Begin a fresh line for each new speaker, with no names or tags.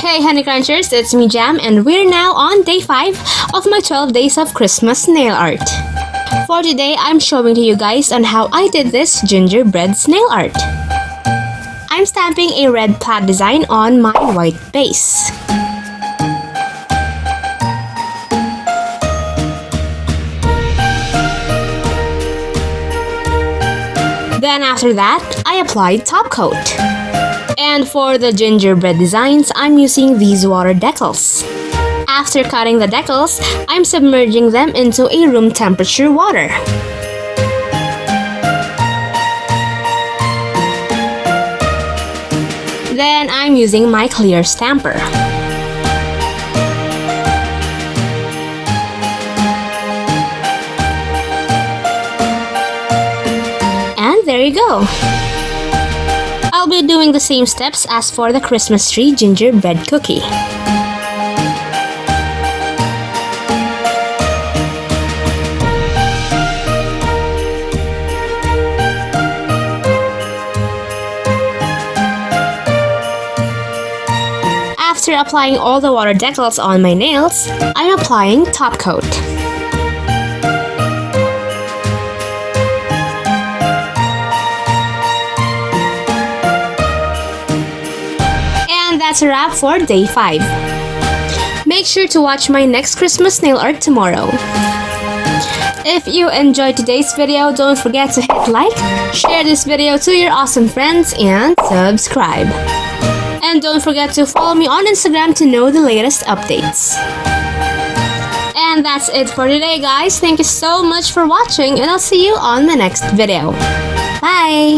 Hey honeycrunchers, it's me Jham and we're now on day 5 of my 12 days of Christmas nail art. For today, I'm showing to you guys on how I did this gingerbread nail art. I'm stamping a red plaid design on my white base. Then after that, I applied top coat. And for the gingerbread designs, I'm using these water decals. After cutting the decals, I'm submerging them into a room temperature water. Then I'm using my clear stamper. And there you go. I'll be doing the same steps as for the Christmas tree gingerbread cookie. After applying all the water decals on my nails, I'm applying top coat. And that's a wrap for day 5. Make sure to watch my next Christmas nail art tomorrow. If you enjoyed today's video, don't forget to hit like, share this video to your awesome friends, and subscribe. And don't forget to follow me on Instagram to know the latest updates. And that's it for today, guys. Thank you so much for watching, and I'll see you on the next video. Bye!